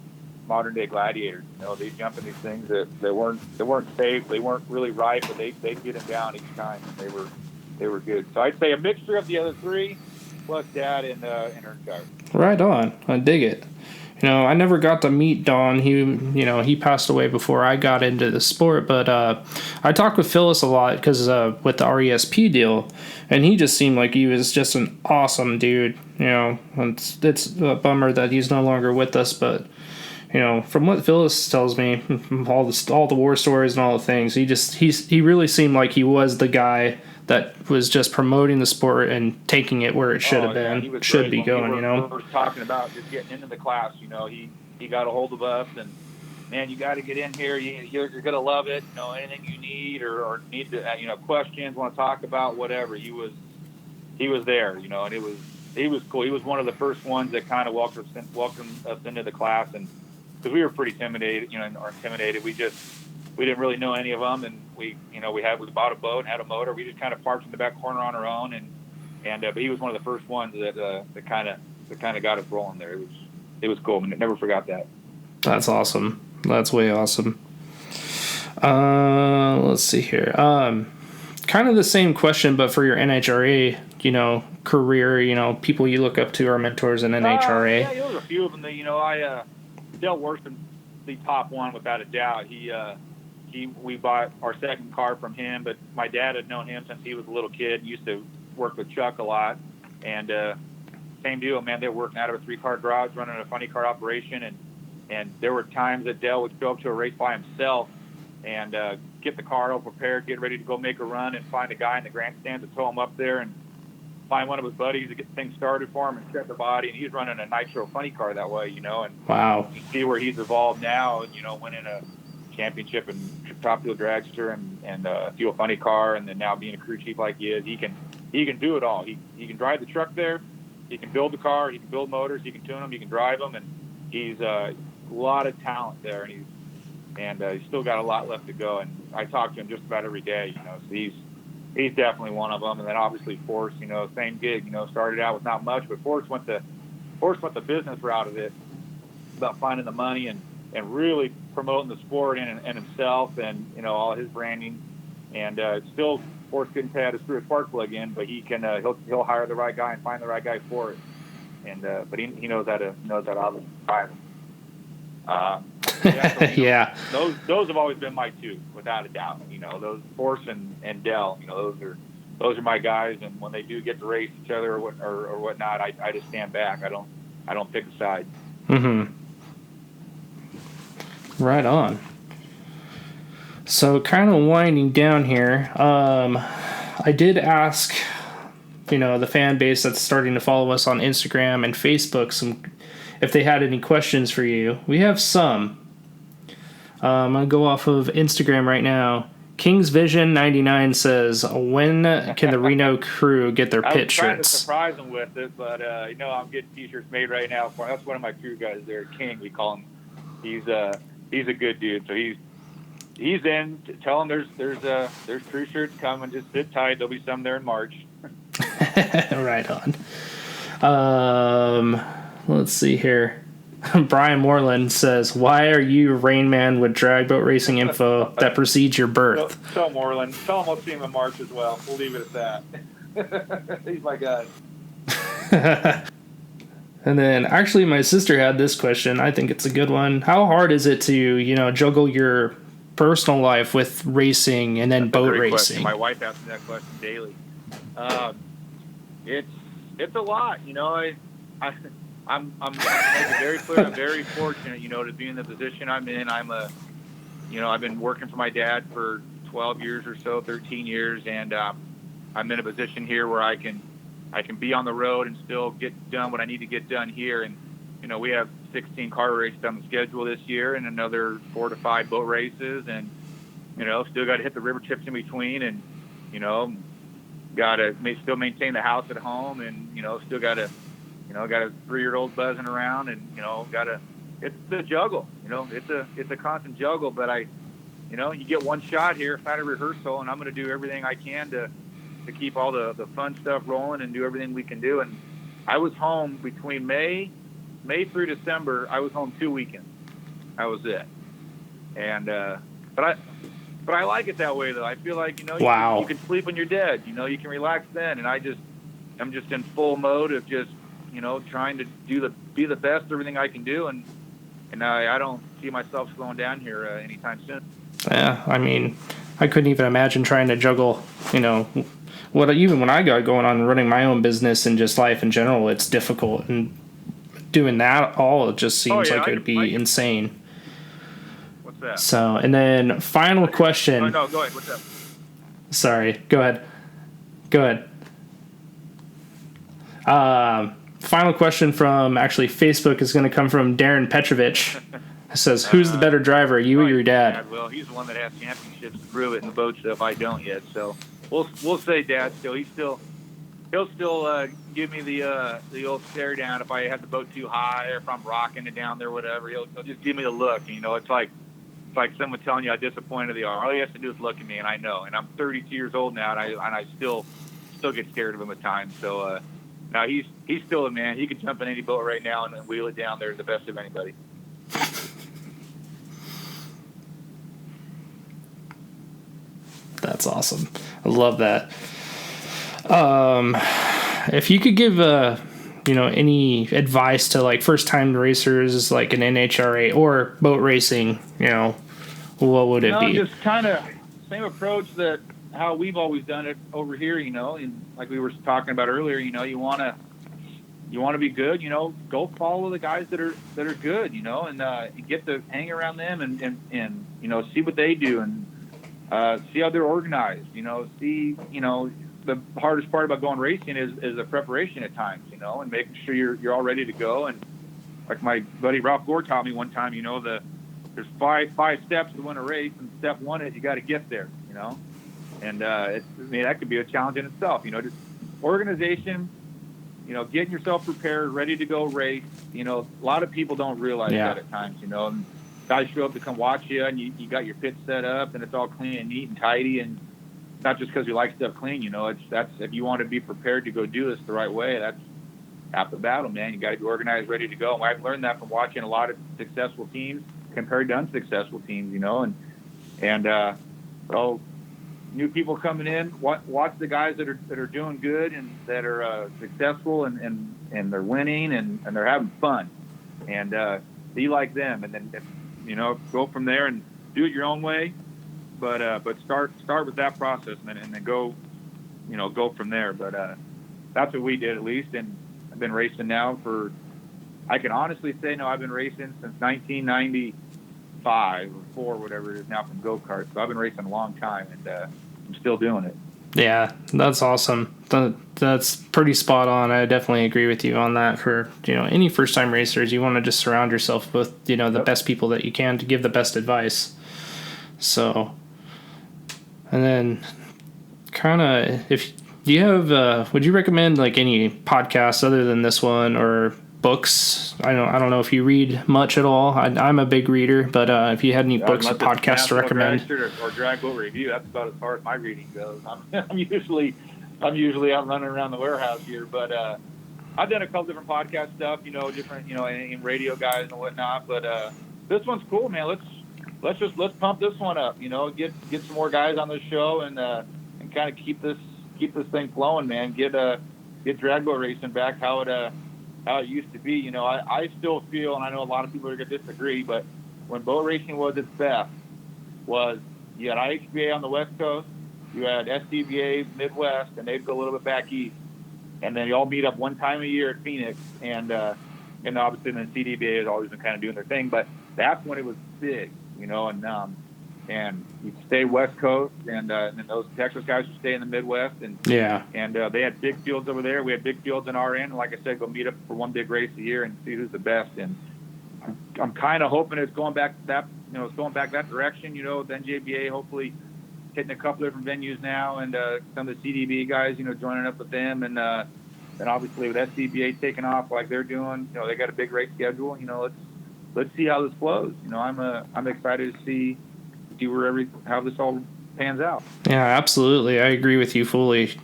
Speaker 3: modern day gladiators. You know, they jump in these things that weren't safe. They weren't really right, but they'd get them down each time. And they were good. So I'd say a mixture of the other three plus Dad and Earnshire.
Speaker 1: Right on. I dig it. You know, I never got to meet Don. He passed away before I got into the sport, but I talked with Phyllis a lot because with the RESP deal, and he just seemed like he was just an awesome dude. You know, it's a bummer that he's no longer with us, but you know, from what Phyllis tells me, all the war stories and all the things, he really seemed like he was the guy that was just promoting the sport and taking it where it should have been, should be going, you know.
Speaker 3: We were talking about just getting into the class, you know. He got a hold of us, and man, you got to get in here. You're going to love it. You know, anything you need or need to, you know, questions, want to talk about, whatever. He was there, you know, and he was cool. He was one of the first ones that kind of welcomed us into the class, and because we were pretty intimidated. We didn't really know any of them, and we bought a boat and had a motor. We just kind of parked in the back corner on our own, but he was one of the first ones that kind of got us rolling there. It was cool. I never forgot that.
Speaker 1: That's awesome. That's way awesome. Let's see here. Kind of the same question, but for your NHRA, you know, career, you know, people you look up to are mentors in NHRA.
Speaker 3: Yeah, there was a few of them that, you know, Dale Worston, the top one without a doubt. We bought our second car from him, but my dad had known him since he was a little kid. Used to work with Chuck a lot, and same deal, man. They were working out of a 3-car garage, running a funny car operation, and there were times that Dale would show up to a race by himself and get the car all prepared, get ready to go make a run, and find a guy in the grandstand to tow him up there, and find one of his buddies to get things started for him and check the body. And he's running a nitro funny car that way, you know. And
Speaker 1: wow,
Speaker 3: you see where he's evolved now, you know, winning a championship in Top Fuel Dragster and Fuel Funny car, and then now being a crew chief like he is, he can do it all. He can drive the truck there, he can build the car, he can build motors, he can tune them, he can drive them, and he's a lot of talent there, and he's still got a lot left to go. And I talk to him just about every day, you know. So he's definitely one of them. And then obviously Forrest, you know, same gig, you know, started out with not much, but Forrest went the business route of it, about finding the money and really promoting the sport and himself and, you know, all his branding. And still, Forrest couldn't pay how to screw a spark plug in, but he can he'll hire the right guy and find the right guy for it. And but he knows how to hire them.
Speaker 1: Yeah.
Speaker 3: Those have always been my two, without a doubt. You know, those Forrest and Dell. You know, those are my guys. And when they do get to race each other or whatnot, I just stand back. I don't pick a side.
Speaker 1: Mm-hmm. Right on. So kind of winding down here, I did ask, you know, the fan base that's starting to follow us on Instagram and Facebook if they had any questions for you. We have some. I'm going to go off of Instagram right now. King's Vision 99 says, when can the Reno crew get their pit
Speaker 3: I was trying to
Speaker 1: shirts?
Speaker 3: surprise them with it, but I'm getting T-shirts made right now. That's one of my crew guys there, King. We call him. He's a good dude. So he's in. Tell him there's crew shirts coming. Just sit tight. There'll be some there in March.
Speaker 1: Right on. Let's see here. Brian Moreland says, why are you Rain Man with drag boat racing info that precedes your birth?
Speaker 3: Tell Moreland. Tell him I'll see him in March as well. We'll leave it at that. He's my guy.
Speaker 1: And then actually my sister had this question. I think it's a good one. How hard is it to, juggle your personal life with racing and then boat racing?
Speaker 3: Question. My wife asks me that question daily. It's a lot, I'm making it very clear. I'm very fortunate, to be in the position I'm in. I've been working for my dad for 12 years or so, 13 years, and I'm in a position here where I can be on the road and still get done what I need to get done here. And we have 16 car races on the schedule this year, and another 4 to 5 boat races, and still got to hit the river tips in between, and got to still maintain the house at home, and still got to. Got a 3-year-old buzzing around, and it's a juggle. It's a constant juggle. But you get one shot here, at a rehearsal, and I'm going to do everything I can to keep all the fun stuff rolling and do everything we can do. And I was home between May through December. I was home 2 weekends. That was it. And but I like it that way though. I feel like you can sleep when you're dead. You can relax then. And I'm just in full mode of just. Trying to be the best everything I can do, and I don't see myself slowing down here anytime soon.
Speaker 1: Yeah, I mean, I couldn't even imagine trying to juggle, even when I got going on running my own business and just life in general, it's difficult, and doing that all, it just seems like it would be insane.
Speaker 3: What's that?
Speaker 1: So, and then final question.
Speaker 3: Oh, no, go ahead. What's up?
Speaker 1: Sorry, go ahead. Final question from actually Facebook is going to come from Darren Petrovich. It says, who's the better driver, you or your dad?
Speaker 3: Well, he's the one that has championships to prove it in the boat stuff. I don't yet. So we'll say Dad still. He'll still give me the old stare down if I have the boat too high or if I'm rocking it down there, whatever. He'll just give me the look. It's like someone telling you how disappointed they are. All he has to do is look at me, and I know. And I'm 32 years old now, and I still get scared of him at times. So. Now he's still a man. He could jump in any boat right now and wheel it down there the best of anybody.
Speaker 1: That's awesome. I love that. If you could give any advice to like first time racers like an NHRA or boat racing, what would it be?
Speaker 3: Just kind of same approach that how we've always done it over here, and like we were talking about earlier, you want to be good, go follow the guys that are good, and get to hang around them and see what they do and see how they're organized, see, the hardest part about going racing is the preparation at times, and making sure you're all ready to go. And like my buddy Ralph Gore taught me one time, there's five steps to win a race, and step 1 is you got to get there, And that could be a challenge in itself, just organization, getting yourself prepared, ready to go race. A lot of people don't realize that at times, and guys show up to come watch you, and you got your pit set up, and it's all clean and neat and tidy, and not just because you like stuff clean, that's if you want to be prepared to go do this the right way, that's half the battle, man. You got to be organized, ready to go. And I've learned that from watching a lot of successful teams compared to unsuccessful teams, so new people coming in, watch the guys that are doing good and that are successful and they're winning and they're having fun, and be like them, and then go from there and do it your own way, but start with that process and then go from there. But that's what we did, at least. And I've been racing now I can honestly say I've been racing since 1995 or 4, whatever it is now, from go-karts. So I've been racing a long time, and I'm still doing it.
Speaker 1: Yeah, that's awesome. That's pretty spot on. I definitely agree with you on that. For any first time racers, you want to just surround yourself with the best people that you can to give the best advice. So And then kind of, if do you have, would you recommend like any podcasts other than this one, or books? I don't know if you read much at all. I'm a big reader, but if you had any books or podcasts to recommend,
Speaker 3: or drag boat review, that's about as far as my reading goes. I'm usually out running around the warehouse here, but I've done a couple different podcast stuff, different, in radio guys and whatnot. But this one's cool, man. Let's pump this one up. Get some more guys on the show and kind of keep this thing flowing, man. Get drag boat racing back how it used to be. I still feel, and I know a lot of people are going to disagree, but when boat racing was its best, you had IHBA on the West Coast, you had SCBA Midwest, and they'd go a little bit back east, and then you all meet up one time a year at Phoenix, and obviously then CDBA has always been kind of doing their thing, but that's when it was big, and you'd stay West Coast, and then those Texas guys would stay in the Midwest, and they had big fields over there. We had big fields in our end, and like I said, go meet up for one big race a year and see who's the best. And I'm kind of hoping it's going back that direction. The NJBA hopefully hitting a couple different venues now, and some of the CDB guys, joining up with them, and obviously with SCBA taking off like they're doing, they got a big race schedule. Let's see how this flows. I'm excited to see how this all pans out.
Speaker 1: Yeah, absolutely. I agree with you fully.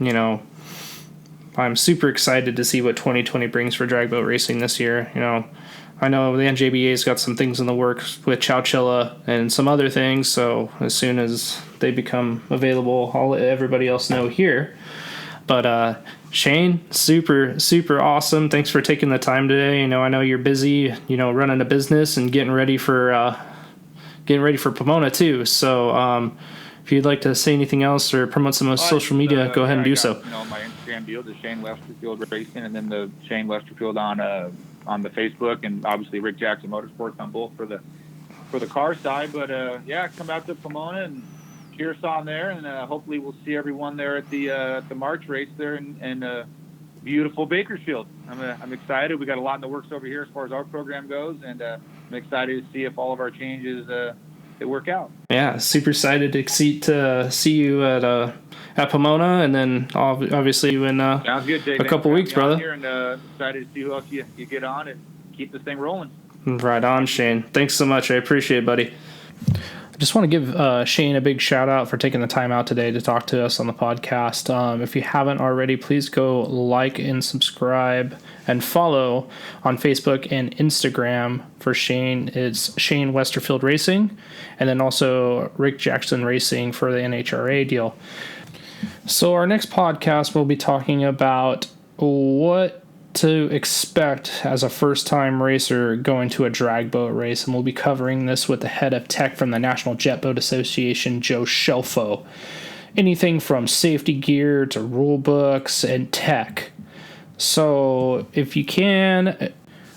Speaker 1: I'm super excited to see what 2020 brings for drag boat racing this year. I know the NJBA's got some things in the works with Chowchilla and some other things, so as soon as they become available, I'll let everybody else know here. But Shane, super, super awesome. Thanks for taking the time today. I know you're busy, running a business and getting ready for Pomona too. So if you'd like to say anything else or promote some social media, go ahead and do so.
Speaker 3: My Instagram deal is Shane Westerfield Racing, and then the Shane Westerfield on the Facebook, and obviously Rick Jackson Motorsports on both for the car side. But come out to Pomona and cheer us on there, and hopefully we'll see everyone there at the March race there in beautiful Bakersfield. I'm excited. We got a lot in the works over here as far as our program goes, and I'm excited to see if all of our changes they work out. Yeah,
Speaker 1: super excited to see you at Pomona, and then obviously in
Speaker 3: sounds good, Dave.
Speaker 1: A couple weeks, brother.
Speaker 3: Here, and excited to see who else you get on and keep this thing rolling.
Speaker 1: Right on, Shane. Thanks so much. I appreciate it, buddy. I just want to give Shane a big shout out for taking the time out today to talk to us on the podcast. If you haven't already, please go like and subscribe and follow on Facebook and Instagram for Shane. It's Shane Westerfield Racing, and then also Rick Jackson Racing for the NHRA deal. So our next podcast, we'll be talking about what to expect as a first-time racer going to a drag boat race, and we'll be covering this with the head of tech from the National Jet Boat Association, Joe Shelfo. Anything from safety gear to rule books and tech. So if you can,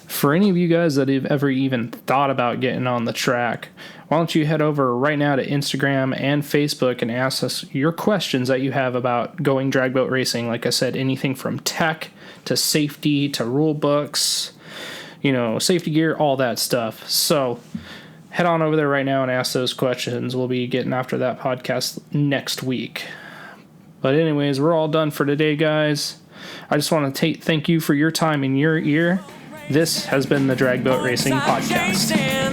Speaker 1: for any of you guys that have ever even thought about getting on the track, why don't you head over right now to Instagram and Facebook and ask us your questions that you have about going drag boat racing. Like I said, anything from tech to safety to rule books, safety gear, all that stuff. So head on over there right now and ask those questions. We'll be getting after that podcast next week. But anyways, we're all done for today, guys. I just want to thank you for your time and your ear. This has been the Drag Boat Racing Podcast.